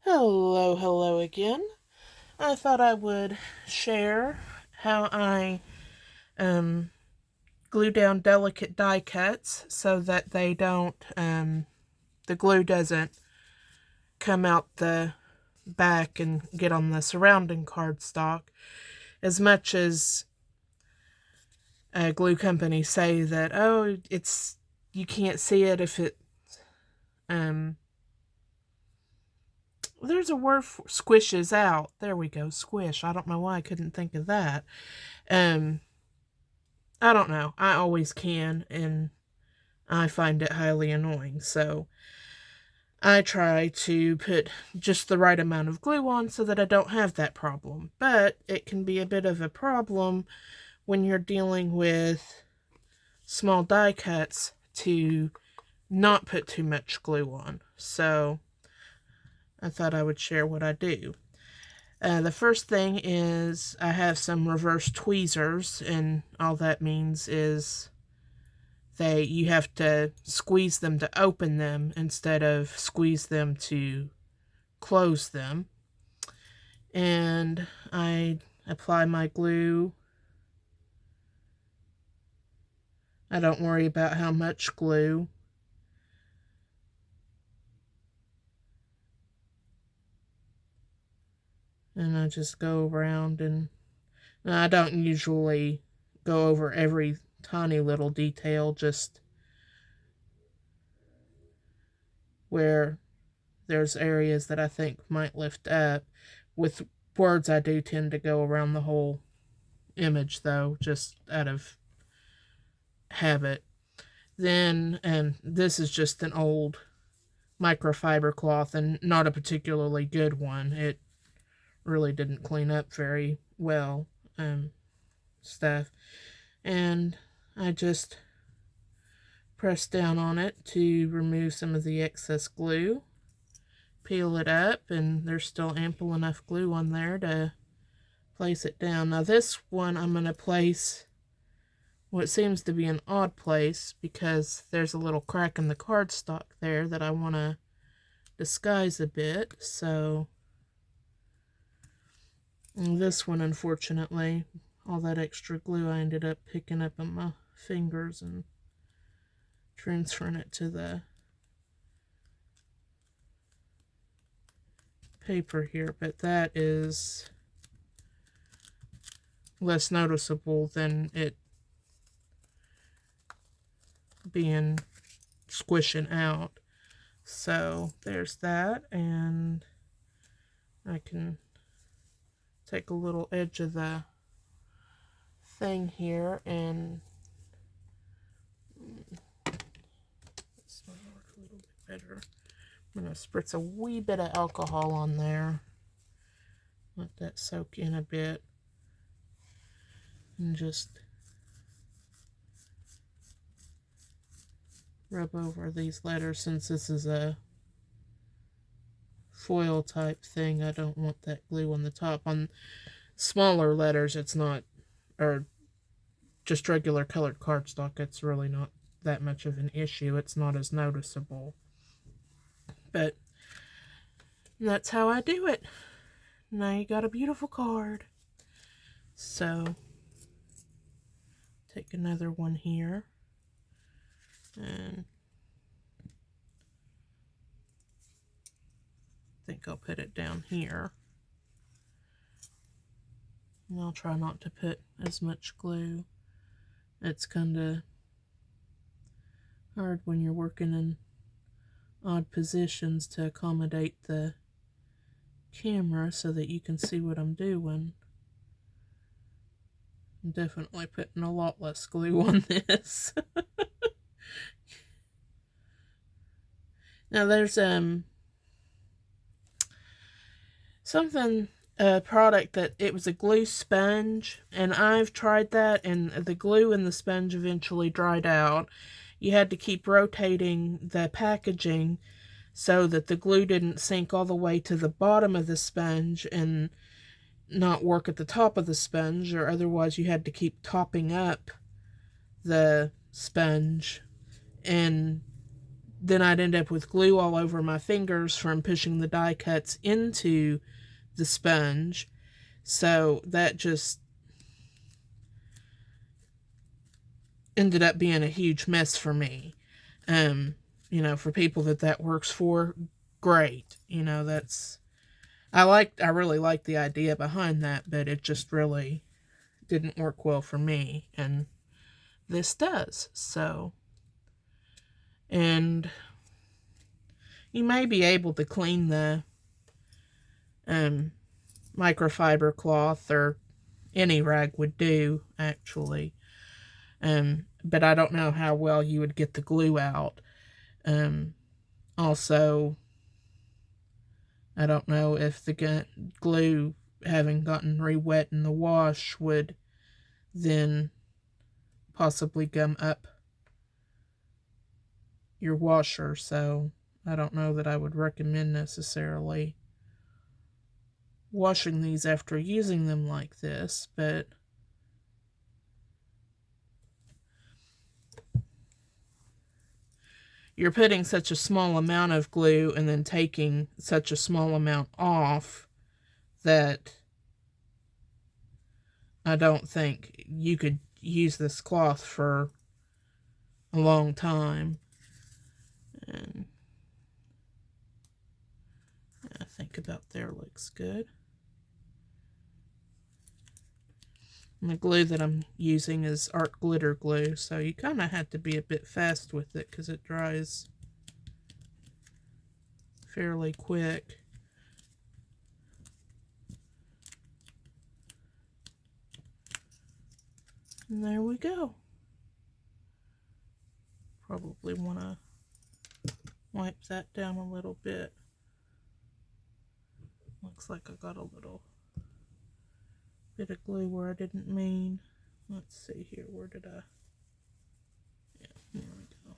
Hello again. I thought I would share how I um, glue down delicate die cuts so that the glue doesn't come out the back and get on the surrounding cardstock. As much as glue companies say that, oh, you can't see it if it um, there's a word for squishes out. There we go, squish. I don't know why I couldn't think of that. Um, I don't know. I always can, and I find it highly annoying. So I try to put just the right amount of glue on so that I don't have that problem. But it can be a bit of a problem when you're dealing with small die cuts to not put too much glue on. So I thought I would share what I do. The first thing is I have some reverse tweezers, and all that means is you have to squeeze them to open them instead of squeeze them to close them. And I apply my glue. I don't worry about how much glue. And I just go around, and I don't usually go over every tiny little detail, just where there's areas that I think might lift up. With words, I do tend to go around the whole image, though, just out of habit. Then, and this is just an old microfiber cloth and not a particularly good one. It really didn't clean up very well, stuff. And I just press down on it to remove some of the excess glue. Peel it up, and there's still ample enough glue on there to place it down. Now this one I'm going to place what seems to be an odd place because there's a little crack in the cardstock there that I want to disguise a bit. So this one, unfortunately, all that extra glue I ended up picking up on my fingers and transferring it to the paper here, but that is less noticeable than it being squishing out. So there's that, and I can take a little edge of the thing here, and this might work a little bit better. I'm going to spritz a wee bit of alcohol on there, let that soak in a bit, and just rub over these letters. Since this is a foil type thing, I don't want that glue on the top. On smaller letters, it's not, or just regular colored cardstock, it's really not that much of an issue. It's not as noticeable. But that's how I do it. Now you got a beautiful card. So take another one here, and I think I'll put it down here. And I'll try not to put as much glue. It's kind of hard when you're working in odd positions to accommodate the camera so that you can see what I'm doing. I'm definitely putting a lot less glue on this. Now there's something, a product that it was a glue sponge, and I've tried that, and the glue in the sponge eventually dried out. You had to keep rotating the packaging so that the glue didn't sink all the way to the bottom of the sponge and not work at the top of the sponge, or otherwise you had to keep topping up the sponge and then I'd end up with glue all over my fingers from pushing the die cuts into the sponge. So that just ended up being a huge mess for me. For people that works for, great. I really like the idea behind that, but it just really didn't work well for me, and this does. So, and you may be able to clean the microfiber cloth, or any rag would do, actually. But I don't know how well you would get the glue out. Also, I don't know if the glue, having gotten re-wet in the wash, would then possibly gum up your washer. So I don't know that I would recommend necessarily washing these after using them like this, but you're putting such a small amount of glue and then taking such a small amount off that I don't think you could use this cloth for a long time. And I think about there looks good. And the glue that I'm using is art glitter glue, so you kind of have to be a bit fast with it because it dries fairly quick. And there we go. Probably want to wipe that down a little bit. Looks like I got a little bit of glue where I didn't mean. Let's see here, where did I? Yeah, here we go.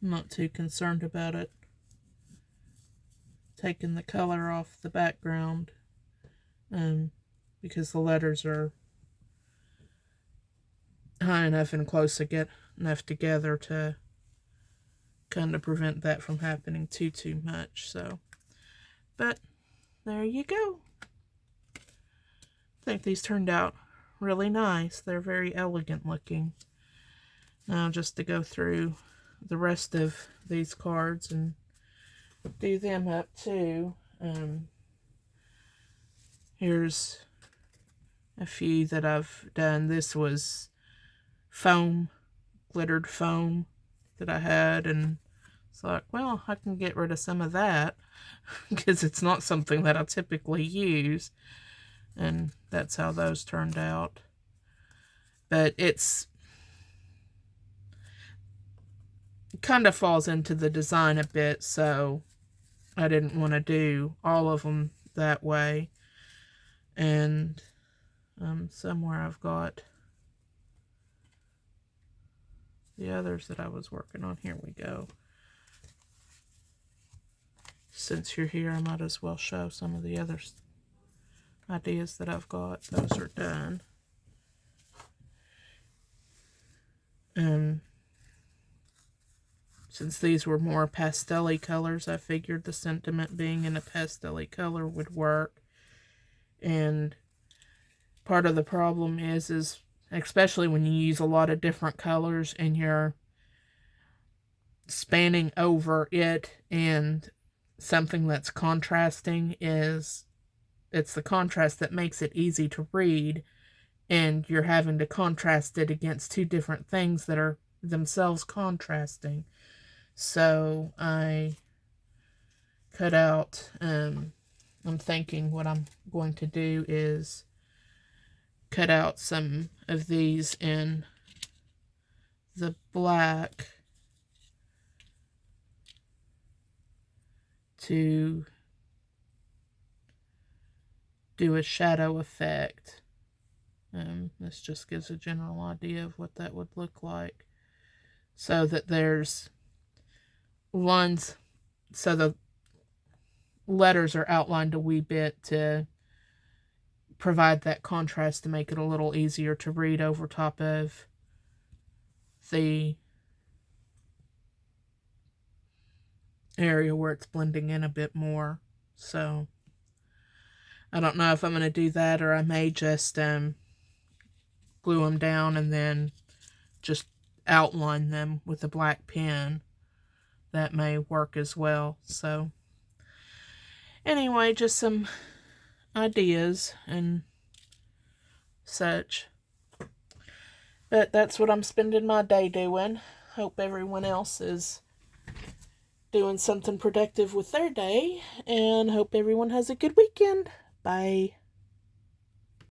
I'm not too concerned about it taking the color off the background, because the letters are high enough and close enough together to kind of prevent that from happening too much. So, but there you go. I think these turned out really nice. They're very elegant looking. Now just to go through the rest of these cards and do them up too. Here's a few that I've done. This was foam, glittered foam that I had, and it's like, well, I can get rid of some of that because it's not something that I typically use. And that's how those turned out. But it kind of falls into the design a bit, so I didn't want to do all of them that way. And somewhere I've got the others that I was working on. Here we go. Since you're here, I might as well show some of the other ideas that I've got. Those are done. Since these were more pastel-y colors, I figured the sentiment being in a pastel-y color would work. And part of the problem is especially when you use a lot of different colors and you're spanning over it, and something that's contrasting, it's the contrast that makes it easy to read, and you're having to contrast it against two different things that are themselves contrasting. So I cut out, I'm thinking what I'm going to do is cut out some of these in the black to do a shadow effect. This just gives a general idea of what that would look like. So that there's ones, so the letters are outlined a wee bit to provide that contrast to make it a little easier to read over top of the area where it's blending in a bit more. So I don't know if I'm going to do that, or I may just glue them down and then just outline them with a black pen. That may work as well. So anyway, just some ideas and such. But that's what I'm spending my day doing. Hope everyone else is doing something productive with their day, and hope everyone has a good weekend. Bye.